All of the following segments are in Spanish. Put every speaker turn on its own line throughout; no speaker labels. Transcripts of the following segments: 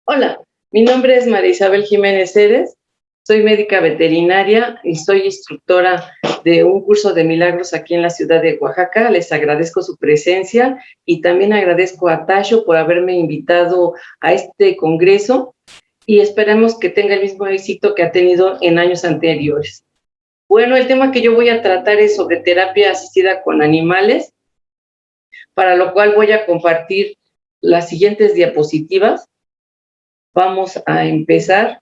Hola, mi nombre es María Isabel Jiménez Ceres, soy médica veterinaria y soy instructora de un curso de milagros aquí en la ciudad de Oaxaca. Les agradezco su presencia y también agradezco a Tasho por haberme invitado a este congreso y esperemos que tenga el mismo éxito que ha tenido en años anteriores. Bueno, el tema que yo voy a tratar es sobre terapia asistida con animales, para lo cual voy a compartir las siguientes diapositivas. Vamos a empezar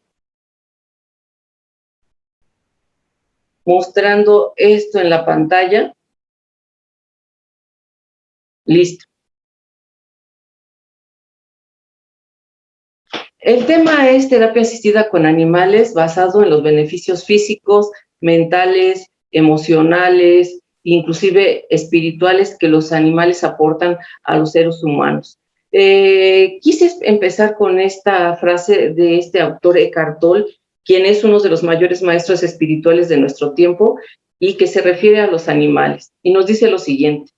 mostrando esto en la pantalla. Listo. El tema es terapia asistida con animales basado en los beneficios físicos, mentales, emocionales, inclusive espirituales que los animales aportan a los seres humanos. Quise empezar con esta frase de este autor Eckhart Tolle, quien es uno de los mayores maestros espirituales de nuestro tiempo y que se refiere a los animales. Y nos dice lo siguiente: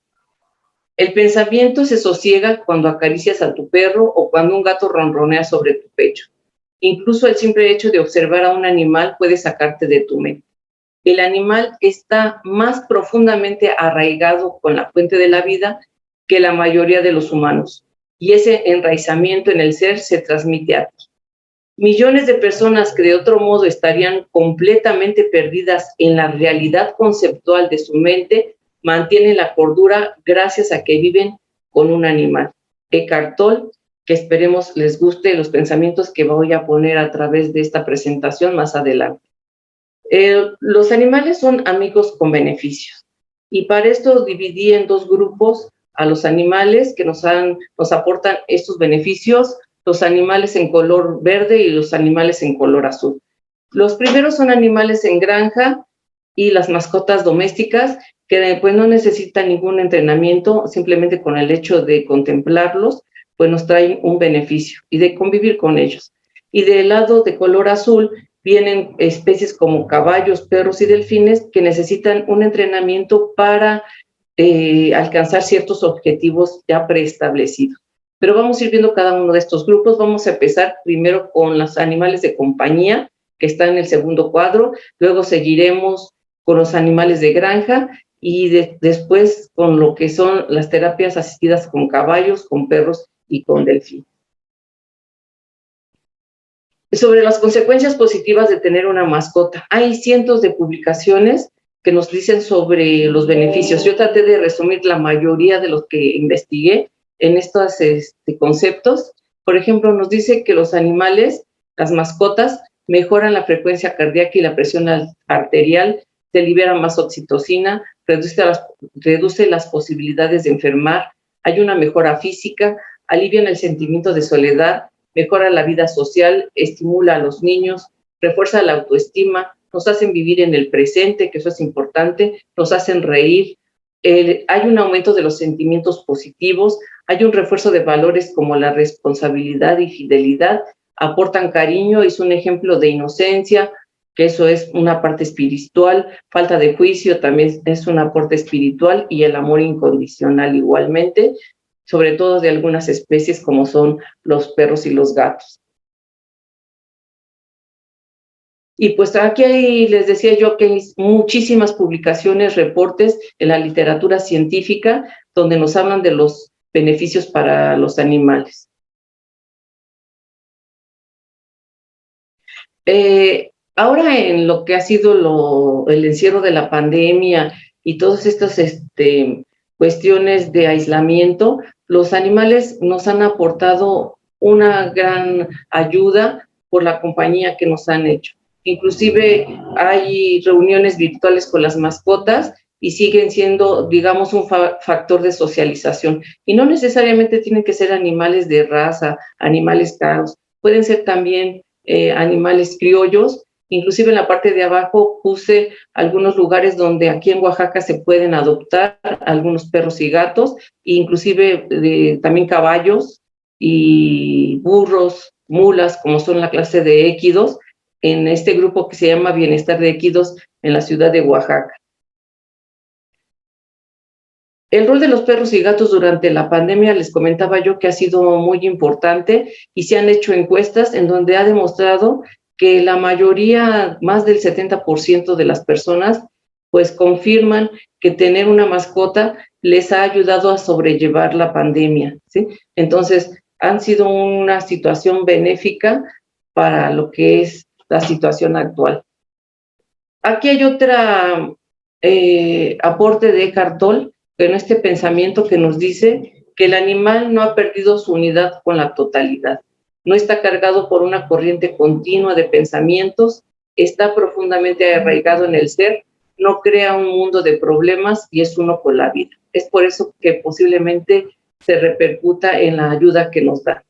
el pensamiento se sosiega cuando acaricias a tu perro o cuando un gato ronronea sobre tu pecho. Incluso el simple hecho de observar a un animal puede sacarte de tu mente. El animal está más profundamente arraigado con la fuente de la vida que la mayoría de los humanos, y ese enraizamiento en el ser se transmite a ti. Millones de personas que de otro modo estarían completamente perdidas en la realidad conceptual de su mente mantienen la cordura gracias a que viven con un animal. Eckhart Tolle, que esperemos les guste los pensamientos que voy a poner a través de esta presentación más adelante. Los animales son amigos con beneficios, y para esto dividí en dos grupos a los animales que nos aportan estos beneficios: los animales en color verde y los animales en color azul. Los primeros son animales en granja y las mascotas domésticas, que pues no necesitan ningún entrenamiento, simplemente con el hecho de contemplarlos, pues nos traen un beneficio y de convivir con ellos. Y del lado de color azul vienen especies como caballos, perros y delfines que necesitan un entrenamiento para alcanzar ciertos objetivos ya preestablecidos. Pero vamos a ir viendo cada uno de estos grupos. Vamos a empezar primero con los animales de compañía, que están en el segundo cuadro, luego seguiremos con los animales de granja y después con lo que son las terapias asistidas con caballos, con perros y con delfines. Sobre las consecuencias positivas de tener una mascota, hay cientos de publicaciones que nos dicen sobre los beneficios. Yo traté de resumir la mayoría de los que investigué en estos conceptos. Por ejemplo, nos dice que los animales, las mascotas, mejoran la frecuencia cardíaca y la presión arterial, se libera más oxitocina, reduce las posibilidades de enfermar, hay una mejora física, alivian el sentimiento de soledad, mejora la vida social, estimula a los niños, refuerza la autoestima, nos hacen vivir en el presente, que eso es importante, nos hacen reír, hay un aumento de los sentimientos positivos, hay un refuerzo de valores como la responsabilidad y fidelidad, aportan cariño, es un ejemplo de inocencia, que eso es una parte espiritual, falta de juicio también es un aporte espiritual, y el amor incondicional igualmente, sobre todo de algunas especies como son los perros y los gatos. Y pues aquí les decía yo que hay muchísimas publicaciones, reportes en la literatura científica donde nos hablan de los beneficios para los animales. Ahora en lo que ha sido el encierro de la pandemia y todas estas cuestiones de aislamiento, los animales nos han aportado una gran ayuda por la compañía que nos han hecho. Inclusive hay reuniones virtuales con las mascotas y siguen siendo, digamos, un factor de socialización. Y no necesariamente tienen que ser animales de raza, animales caros, pueden ser también animales criollos. Inclusive en la parte de abajo puse algunos lugares donde aquí en Oaxaca se pueden adoptar algunos perros y gatos, inclusive también caballos y burros, mulas, como son la clase de équidos, en este grupo que se llama Bienestar de Équidos en la ciudad de Oaxaca. El rol de los perros y gatos durante la pandemia, les comentaba yo que ha sido muy importante y se han hecho encuestas en donde ha demostrado que la mayoría, más del 70% de las personas, pues confirman que tener una mascota les ha ayudado a sobrellevar la pandemia, ¿sí? Entonces, han sido una situación benéfica para lo que es la situación actual. Aquí hay otra aporte de Eckhart Tolle, en este pensamiento que nos dice que el animal no ha perdido su unidad con la totalidad, no está cargado por una corriente continua de pensamientos, está profundamente arraigado en el ser, no crea un mundo de problemas y es uno con la vida. Es por eso que posiblemente se repercuta en la ayuda que nos da.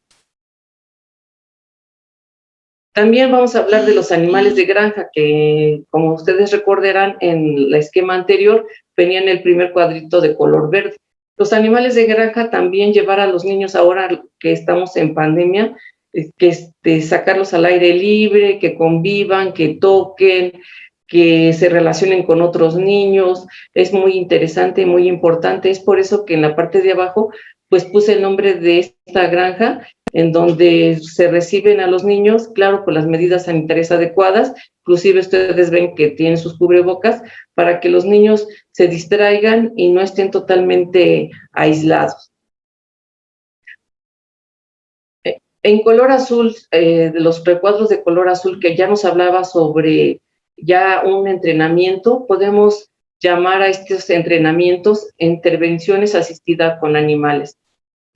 También vamos a hablar de los animales de granja, que como ustedes recordarán en el esquema anterior, venían en el primer cuadrito de color verde. Los animales de granja también llevar a los niños ahora que estamos en pandemia, que sacarlos al aire libre, que convivan, que toquen, que se relacionen con otros niños, es muy interesante, muy importante. Es por eso que en la parte de abajo pues puse el nombre de esta granja, en donde se reciben a los niños, claro, con las medidas sanitarias adecuadas, inclusive ustedes ven que tienen sus cubrebocas, para que los niños se distraigan y no estén totalmente aislados. En color azul, de los recuadros de color azul que ya nos hablaba sobre ya un entrenamiento, podemos llamar a estos entrenamientos intervenciones asistidas con animales.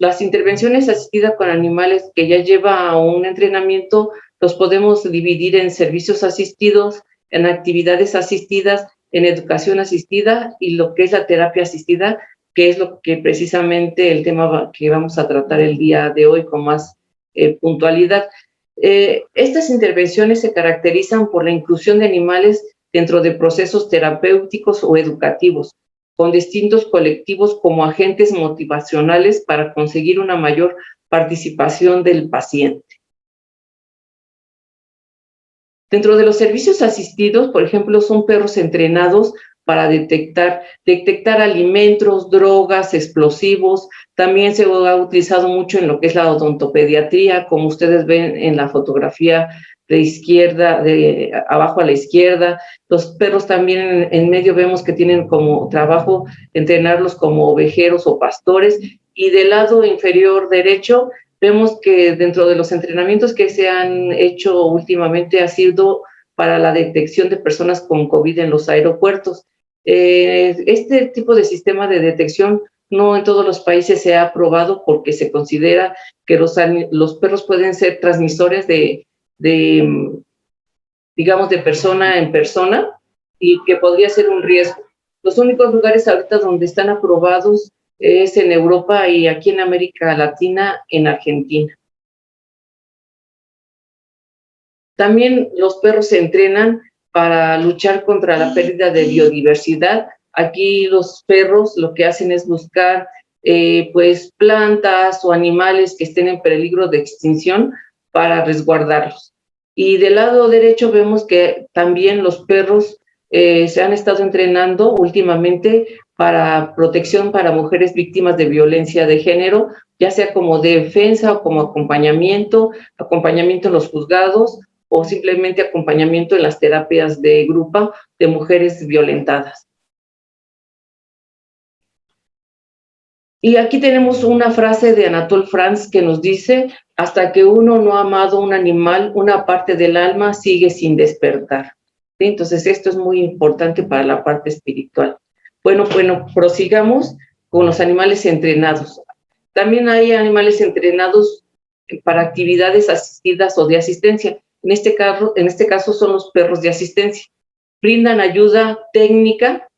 Las intervenciones asistidas con animales que ya lleva a un entrenamiento, los podemos dividir en servicios asistidos, en actividades asistidas, en educación asistida y lo que es la terapia asistida, que es lo que precisamente el tema que vamos a tratar el día de hoy con más puntualidad. Estas intervenciones se caracterizan por la inclusión de animales dentro de procesos terapéuticos o educativos, con distintos colectivos como agentes motivacionales para conseguir una mayor participación del paciente. Dentro de los servicios asistidos, por ejemplo, son perros entrenados para detectar alimentos, drogas, explosivos. También se ha utilizado mucho en lo que es la odontopediatría, como ustedes ven en la fotografía de izquierda, de abajo a la izquierda. Los perros también en medio vemos que tienen como trabajo entrenarlos como ovejeros o pastores. Y del lado inferior derecho vemos que dentro de los entrenamientos que se han hecho últimamente ha sido para la detección de personas con COVID en los aeropuertos. Este tipo de sistema de detección no en todos los países se ha aprobado porque se considera que los perros pueden ser transmisores digamos, de persona en persona y que podría ser un riesgo. Los únicos lugares ahorita donde están aprobados es en Europa y aquí en América Latina, en Argentina. También los perros se entrenan para luchar contra la pérdida de biodiversidad. Aquí los perros lo que hacen es buscar pues plantas o animales que estén en peligro de extinción para resguardarlos. Y del lado derecho vemos que también los perros se han estado entrenando últimamente para protección para mujeres víctimas de violencia de género, ya sea como defensa o como acompañamiento en los juzgados o simplemente acompañamiento en las terapias de grupo de mujeres violentadas. Y aquí tenemos una frase de Anatole France que nos dice: hasta que uno no ha amado un animal, una parte del alma sigue sin despertar. ¿Sí? Entonces esto es muy importante para la parte espiritual. Bueno, prosigamos con los animales entrenados. También hay animales entrenados para actividades asistidas o de asistencia. En este caso son los perros de asistencia. Brindan ayuda técnica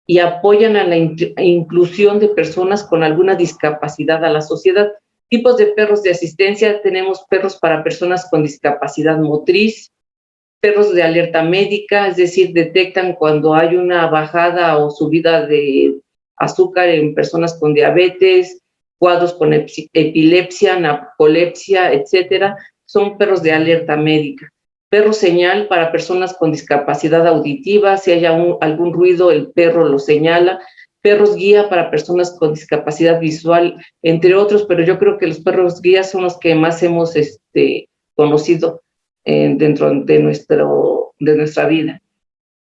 y apoyan a la inclusión de personas con alguna discapacidad a la sociedad. Tipos de perros de asistencia: tenemos perros para personas con discapacidad motriz, perros de alerta médica, es decir, detectan cuando hay una bajada o subida de azúcar en personas con diabetes, cuadros con epilepsia, narcolepsia, etcétera. Son perros de alerta médica. Perro señal para personas con discapacidad auditiva, si hay algún ruido, el perro lo señala. perros guía para personas con discapacidad visual, entre otros, pero yo creo que los perros guía son los que más hemos conocido dentro de nuestra vida.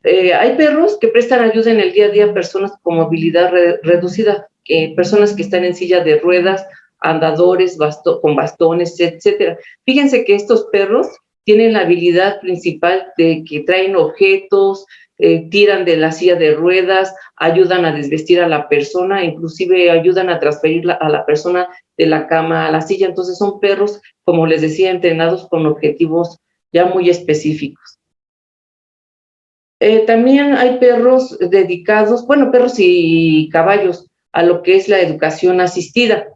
Hay perros que prestan ayuda en el día a día a personas con movilidad reducida, personas que están en silla de ruedas, andadores, con bastones, etcétera. Fíjense que estos perros tienen la habilidad principal de que traen objetos, tiran de la silla de ruedas, ayudan a desvestir a la persona, inclusive ayudan a transferir a la persona de la cama a la silla. Entonces son perros, como les decía, entrenados con objetivos ya muy específicos. También hay perros dedicados, bueno, perros y caballos, a lo que es la educación asistida,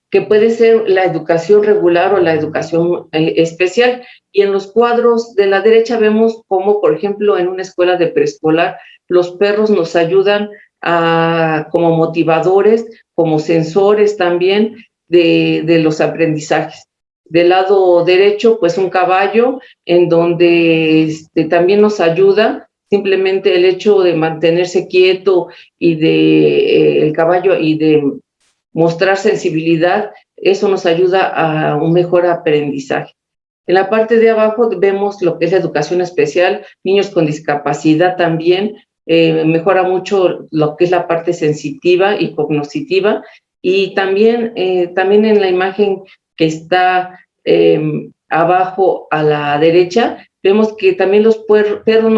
que puede ser la educación regular o la educación especial. Y en los cuadros de la derecha vemos cómo, por ejemplo, en una escuela de preescolar, los perros nos ayudan como motivadores, como sensores también de los aprendizajes. Del lado derecho, pues un caballo en donde también nos ayuda simplemente el hecho de mantenerse quieto y el caballo y de mostrar sensibilidad, eso nos ayuda a un mejor aprendizaje. En la parte de abajo vemos lo que es la educación especial, niños con discapacidad también, mejora mucho lo que es la parte sensitiva y cognitiva, y también en la imagen que está abajo a la derecha, vemos que también los perros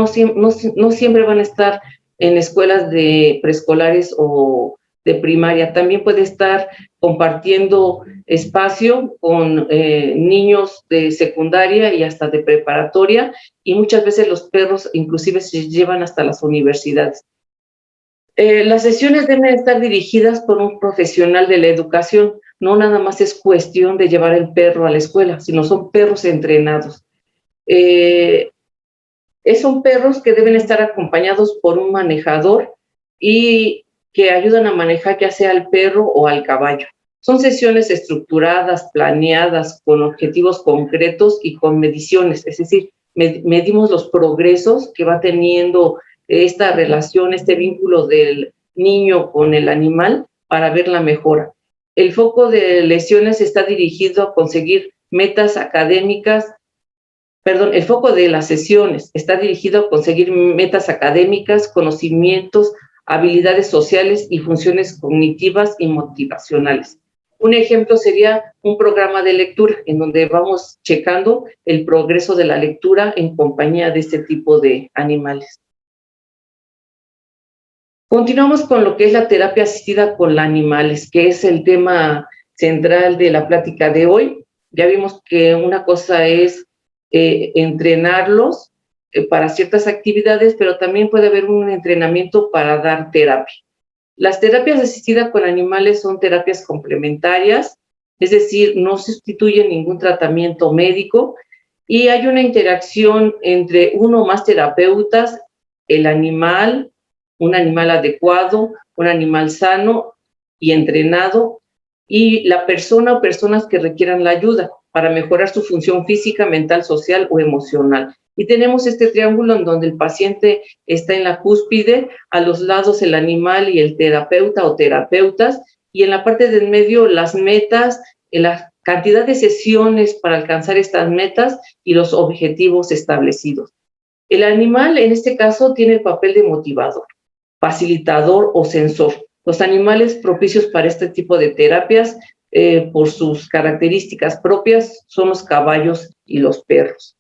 no siempre van a estar en escuelas de preescolares o de primaria, también puede estar compartiendo espacio con niños de secundaria y hasta de preparatoria, y muchas veces los perros inclusive se llevan hasta las universidades. Las sesiones deben estar dirigidas por un profesional de la educación, no nada más es cuestión de llevar el perro a la escuela, sino son perros entrenados. Son perros que deben estar acompañados por un manejador y que ayudan a manejar ya sea al perro o al caballo. Son sesiones estructuradas, planeadas, con objetivos concretos y con mediciones, es decir, medimos los progresos que va teniendo esta relación, este vínculo del niño con el animal para ver la mejora. El foco de lesiones está dirigido a conseguir metas académicas. El foco de las sesiones está dirigido a conseguir metas académicas, conocimientos, habilidades sociales y funciones cognitivas y motivacionales. Un ejemplo sería un programa de lectura en donde vamos checando el progreso de la lectura en compañía de este tipo de animales. Continuamos con lo que es la terapia asistida con animales, que es el tema central de la plática de hoy. Ya vimos que una cosa es entrenarlos para ciertas actividades, pero también puede haber un entrenamiento para dar terapia. Las terapias asistidas con animales son terapias complementarias, es decir, no sustituyen ningún tratamiento médico y hay una interacción entre uno o más terapeutas, el animal, un animal adecuado, un animal sano y entrenado, y la persona o personas que requieran la ayuda para mejorar su función física, mental, social o emocional. Y tenemos este triángulo en donde el paciente está en la cúspide, a los lados el animal y el terapeuta o terapeutas, y en la parte del medio las metas, la cantidad de sesiones para alcanzar estas metas y los objetivos establecidos. El animal, en este caso, tiene el papel de motivador, facilitador o sensor. Los animales propicios para este tipo de terapias, por sus características propias, son los caballos y los perros.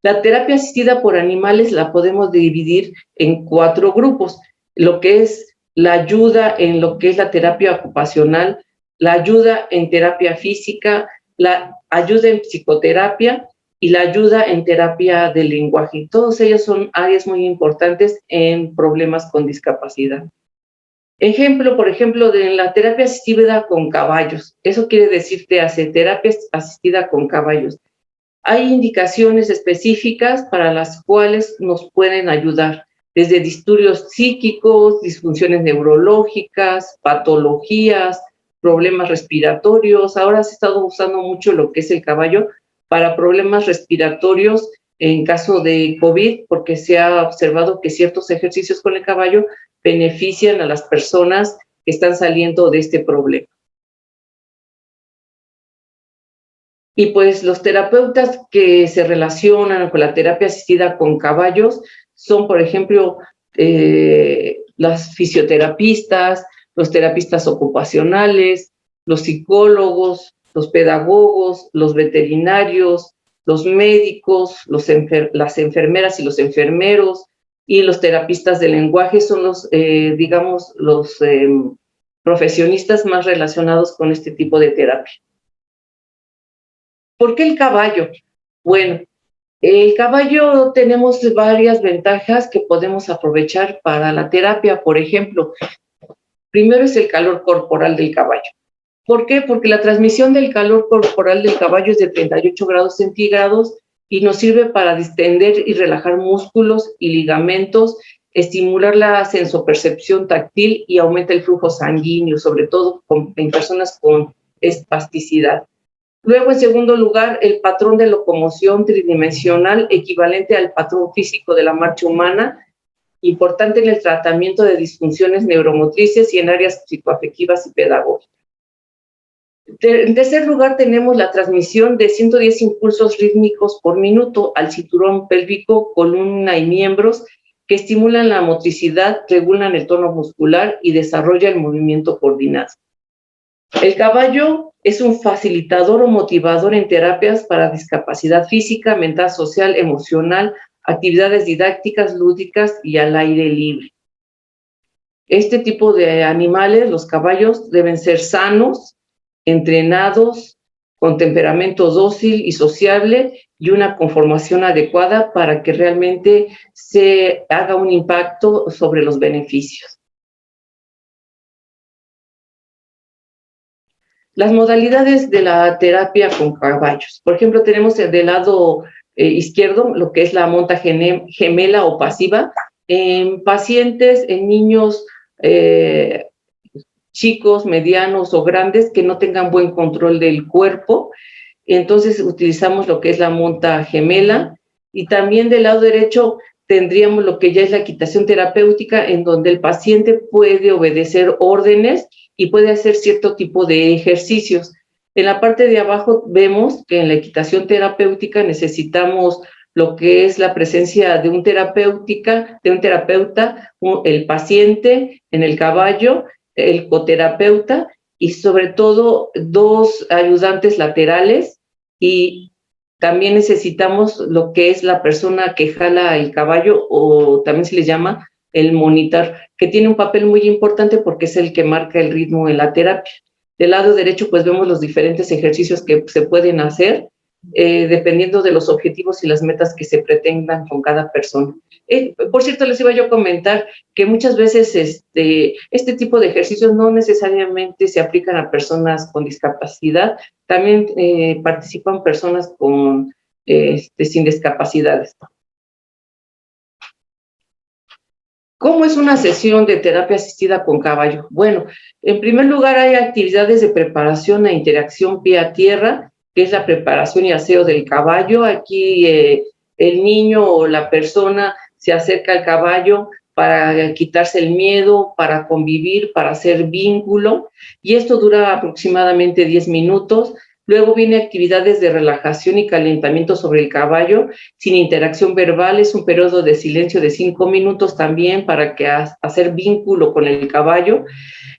La terapia asistida por animales la podemos dividir en 4 grupos, lo que es la ayuda en lo que es la terapia ocupacional, la ayuda en terapia física, la ayuda en psicoterapia y la ayuda en terapia del lenguaje. Todos ellos son áreas muy importantes en problemas con discapacidad. Ejemplo, por ejemplo, de la terapia asistida con caballos. Eso quiere decir que hace terapia asistida con caballos. Hay indicaciones específicas para las cuales nos pueden ayudar, desde disturbios psíquicos, disfunciones neurológicas, patologías, problemas respiratorios. Ahora se ha estado usando mucho lo que es el caballo para problemas respiratorios en caso de COVID, porque se ha observado que ciertos ejercicios con el caballo benefician a las personas que están saliendo de este problema. Y pues los terapeutas que se relacionan con la terapia asistida con caballos son, por ejemplo, las fisioterapistas, los terapistas ocupacionales, los psicólogos, los pedagogos, los veterinarios, los médicos, las enfermeras y los enfermeros, y los terapistas del lenguaje son los, digamos, los profesionistas más relacionados con este tipo de terapia. ¿Por qué el caballo? Bueno, el caballo tenemos varias ventajas que podemos aprovechar para la terapia. Por ejemplo, primero es el calor corporal del caballo. ¿Por qué? Porque la transmisión del calor corporal del caballo es de 38 grados centígrados y nos sirve para distender y relajar músculos y ligamentos, estimular la sensopercepción táctil y aumenta el flujo sanguíneo, sobre todo en personas con espasticidad. Luego, en segundo lugar, el patrón de locomoción tridimensional equivalente al patrón físico de la marcha humana, importante en el tratamiento de disfunciones neuromotrices y en áreas psicoafectivas y pedagógicas. En tercer lugar, tenemos la transmisión de 110 impulsos rítmicos por minuto al cinturón pélvico, columna y miembros, que estimulan la motricidad, regulan el tono muscular y desarrollan el movimiento coordinado. El caballo es un facilitador o motivador en terapias para discapacidad física, mental, social, emocional, actividades didácticas, lúdicas y al aire libre. Este tipo de animales, los caballos, deben ser sanos, entrenados, con temperamento dócil y sociable y una conformación adecuada para que realmente se haga un impacto sobre los beneficios. Las modalidades de la terapia con caballos. Por ejemplo, tenemos del lado izquierdo lo que es la monta gemela o pasiva en pacientes, en niños chicos, medianos o grandes que no tengan buen control del cuerpo. Entonces utilizamos lo que es la monta gemela, y también del lado derecho tendríamos lo que ya es la equitación terapéutica, en donde el paciente puede obedecer órdenes y puede hacer cierto tipo de ejercicios. En la parte de abajo vemos que en la equitación terapéutica necesitamos lo que es la presencia de un terapeuta, el paciente en el caballo, el coterapeuta y sobre todo 2 ayudantes laterales, y también necesitamos lo que es la persona que jala el caballo, o también se le llama el monitor, que tiene un papel muy importante porque es el que marca el ritmo en la terapia. Del lado derecho pues vemos los diferentes ejercicios que se pueden hacer dependiendo de los objetivos y las metas que se pretendan con cada persona. Por cierto, les iba yo a comentar que muchas veces este tipo de ejercicios no necesariamente se aplican a personas con discapacidad, también participan personas con, sin discapacidades. ¿Cómo es una sesión de terapia asistida con caballo? Bueno, en primer lugar hay actividades de preparación e interacción pie a tierra, que es la preparación y aseo del caballo. Aquí el niño o la persona se acerca al caballo para quitarse el miedo, para convivir, para hacer vínculo, y esto dura aproximadamente 10 minutos. Luego viene actividades de relajación y calentamiento sobre el caballo, sin interacción verbal, es un periodo de silencio de 5 minutos también para hacer vínculo con el caballo.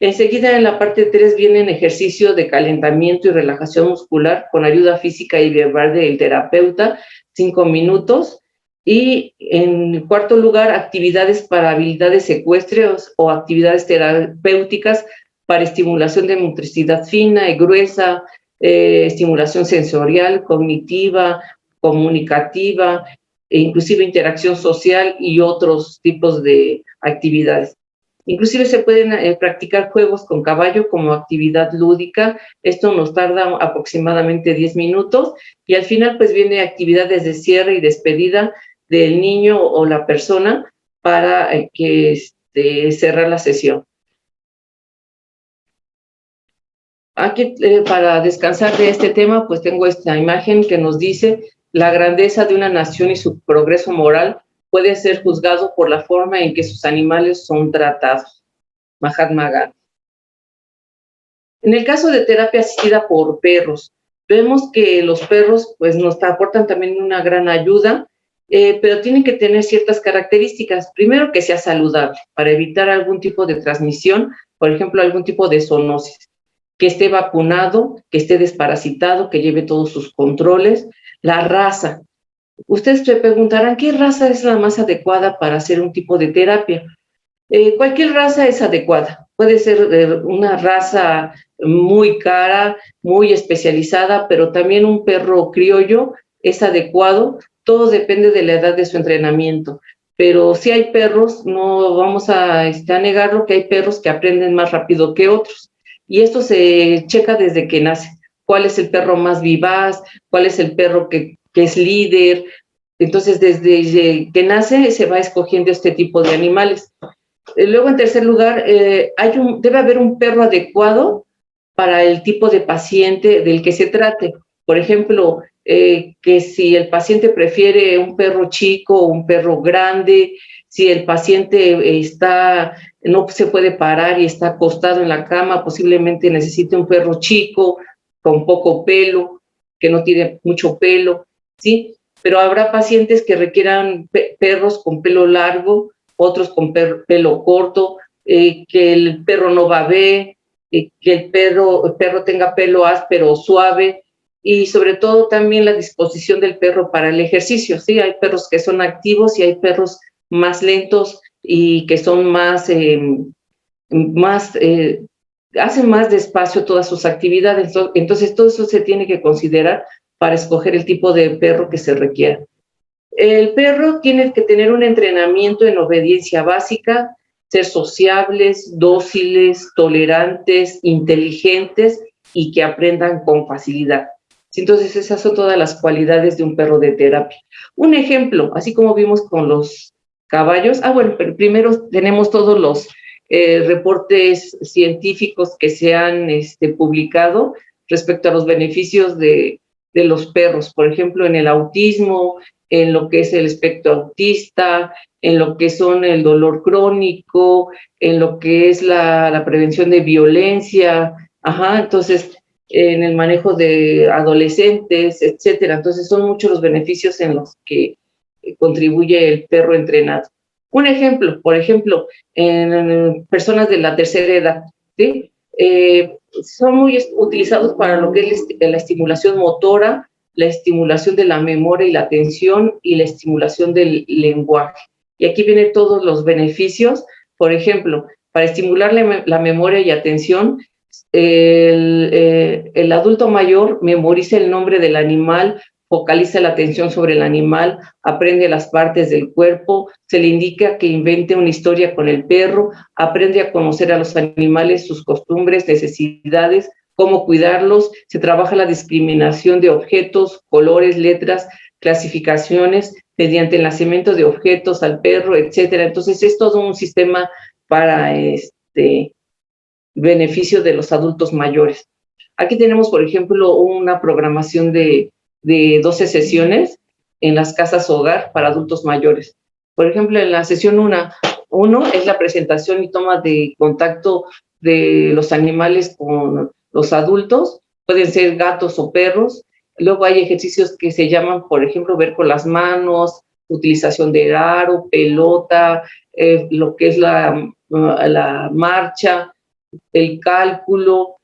Enseguida en la parte 3 vienen ejercicios de calentamiento y relajación muscular con ayuda física y verbal del terapeuta, 5 minutos. Y en cuarto lugar, actividades para habilidades ecuestres o actividades terapéuticas para estimulación de motricidad fina y gruesa, estimulación sensorial, cognitiva, comunicativa, e inclusive interacción social y otros tipos de actividades. Inclusive se pueden practicar juegos con caballo como actividad lúdica. Esto nos tarda aproximadamente 10 minutos y al final pues viene actividades de cierre y despedida del niño o la persona para cerrar la sesión. Aquí, para descansar de este tema, pues tengo esta imagen que nos dice la grandeza de una nación y su progreso moral puede ser juzgado por la forma en que sus animales son tratados. Mahatma Gandhi. En el caso de terapia asistida por perros, vemos que los perros pues, nos aportan también una gran ayuda, pero tienen que tener ciertas características. Primero, que sea saludable, para evitar algún tipo de transmisión, por ejemplo, algún tipo de zoonosis. Que esté vacunado, que esté desparasitado, que lleve todos sus controles. La raza. Ustedes se preguntarán, ¿qué raza es la más adecuada para hacer un tipo de terapia? Cualquier raza es adecuada. Puede ser una raza muy cara, muy especializada, pero también un perro criollo es adecuado. Todo depende de la edad de su entrenamiento. Pero si hay perros, no vamos a negarlo, que hay perros que aprenden más rápido que otros. Y esto se checa desde que nace. ¿Cuál es el perro más vivaz? ¿Cuál es el perro que es líder? Entonces, desde que nace se va escogiendo este tipo de animales. Luego, en tercer lugar, debe haber un perro adecuado para el tipo de paciente del que se trate. Por ejemplo, que si el paciente prefiere un perro chico o un perro grande, si el paciente no se puede parar y está acostado en la cama, posiblemente necesite un perro chico, con poco pelo, que no tiene mucho pelo, ¿sí? Pero habrá pacientes que requieran perros con pelo largo, otros con pelo corto, que el perro no babee, que el perro tenga pelo áspero o suave, y sobre todo también la disposición del perro para el ejercicio, ¿sí? Hay perros que son activos y hay perros más lentos y que son hacen más despacio todas sus actividades. Entonces, todo eso se tiene que considerar para escoger el tipo de perro que se requiera. El perro tiene que tener un entrenamiento en obediencia básica, ser sociables, dóciles, tolerantes, inteligentes y que aprendan con facilidad. Entonces, esas son todas las cualidades de un perro de terapia. Un ejemplo, así como vimos con los caballos. Bueno, pero primero tenemos todos los reportes científicos que se han publicado respecto a los beneficios de los perros. Por ejemplo, en el autismo, en lo que es el espectro autista, en lo que son el dolor crónico, en lo que es la prevención de violencia, entonces en el manejo de adolescentes, etcétera. Entonces son muchos los beneficios en los que contribuye el perro entrenado. Un ejemplo, por ejemplo, en personas de la tercera edad, ¿sí? Son muy utilizados para lo que es la estimulación motora, la estimulación de la memoria y la atención y la estimulación del lenguaje. Y aquí vienen todos los beneficios. Por ejemplo, para estimular la memoria y atención, el adulto mayor memoriza el nombre del animal, focaliza la atención sobre el animal, aprende las partes del cuerpo, se le indica que invente una historia con el perro, aprende a conocer a los animales, sus costumbres, necesidades, cómo cuidarlos, se trabaja la discriminación de objetos, colores, letras, clasificaciones, mediante el nacimiento de objetos al perro, etcétera. Entonces, es todo un sistema para beneficio de los adultos mayores. Aquí tenemos, por ejemplo, una programación de 12 sesiones en las casas hogar para adultos mayores. Por ejemplo, en la sesión 1 es la presentación y toma de contacto de los animales con los adultos, pueden ser gatos o perros. Luego hay ejercicios que se llaman, por ejemplo, ver con las manos, utilización de aro, pelota, lo que es la marcha, el cálculo,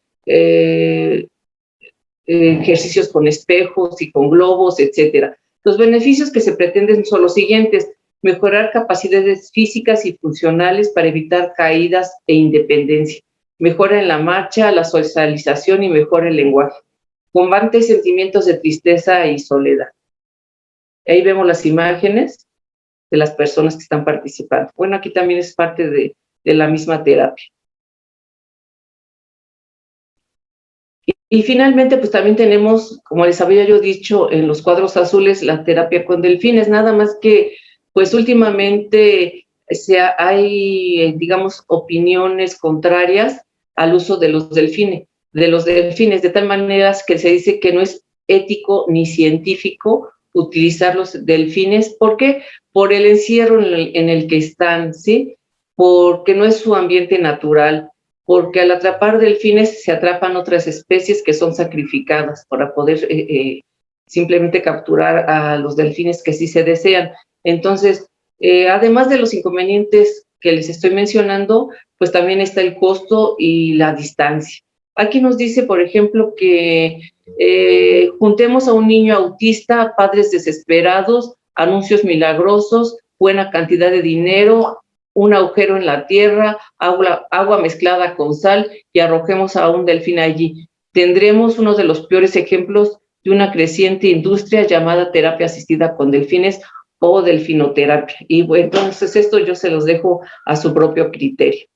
ejercicios con espejos y con globos, etcétera. Los beneficios que se pretenden son los siguientes: mejorar capacidades físicas y funcionales para evitar caídas e independencia, mejora en la marcha, la socialización y mejora el lenguaje, combate sentimientos de tristeza y soledad. Ahí vemos las imágenes de las personas que están participando. Bueno, aquí también es parte de la misma terapia. Y finalmente, pues también tenemos, como les había yo dicho, en los cuadros azules, la terapia con delfines, nada más que, pues últimamente hay, digamos, opiniones contrarias al uso de los delfines, de tal manera que se dice que no es ético ni científico utilizar los delfines. ¿Por qué? Por el encierro en el que están, ¿sí? Porque no es su ambiente natural, porque al atrapar delfines se atrapan otras especies que son sacrificadas para poder simplemente capturar a los delfines que sí se desean. Entonces, además de los inconvenientes que les estoy mencionando, pues también está el costo y la distancia. Aquí nos dice, por ejemplo, que juntemos a un niño autista, padres desesperados, anuncios milagrosos, buena cantidad de dinero, un agujero en la tierra, agua mezclada con sal y arrojemos a un delfín allí. Tendremos uno de los peores ejemplos de una creciente industria llamada terapia asistida con delfines o delfinoterapia. Y bueno, entonces esto yo se los dejo a su propio criterio.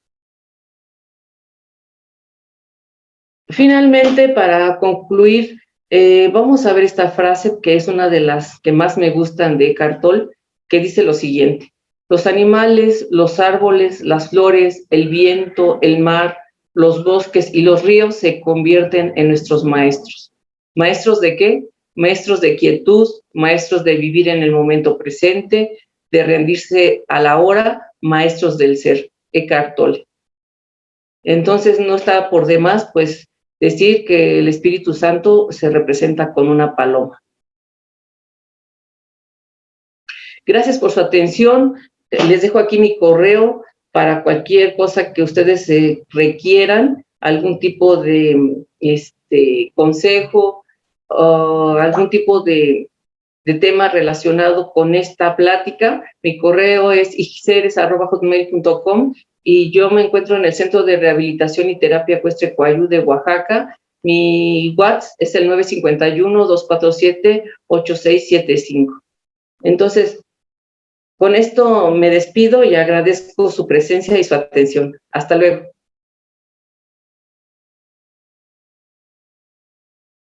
Finalmente, para concluir, vamos a ver esta frase que es una de las que más me gustan de Eckhart Tolle, que dice lo siguiente: los animales, los árboles, las flores, el viento, el mar, los bosques y los ríos se convierten en nuestros maestros. ¿Maestros de qué? Maestros de quietud, maestros de vivir en el momento presente, de rendirse a la hora, maestros del ser. Eckhart Tolle. Entonces no está por demás, pues, decir que el Espíritu Santo se representa con una paloma. Gracias por su atención. Les dejo aquí mi correo para cualquier cosa que ustedes requieran, algún tipo de consejo o algún tipo de tema relacionado con esta plática. Mi correo es igiceres@hotmail.com y yo me encuentro en el Centro de Rehabilitación y Terapia Ecuestre Coayú de Oaxaca. Mi WhatsApp es el 951-247-8675. Entonces, con esto me despido y agradezco su presencia y su atención. Hasta luego.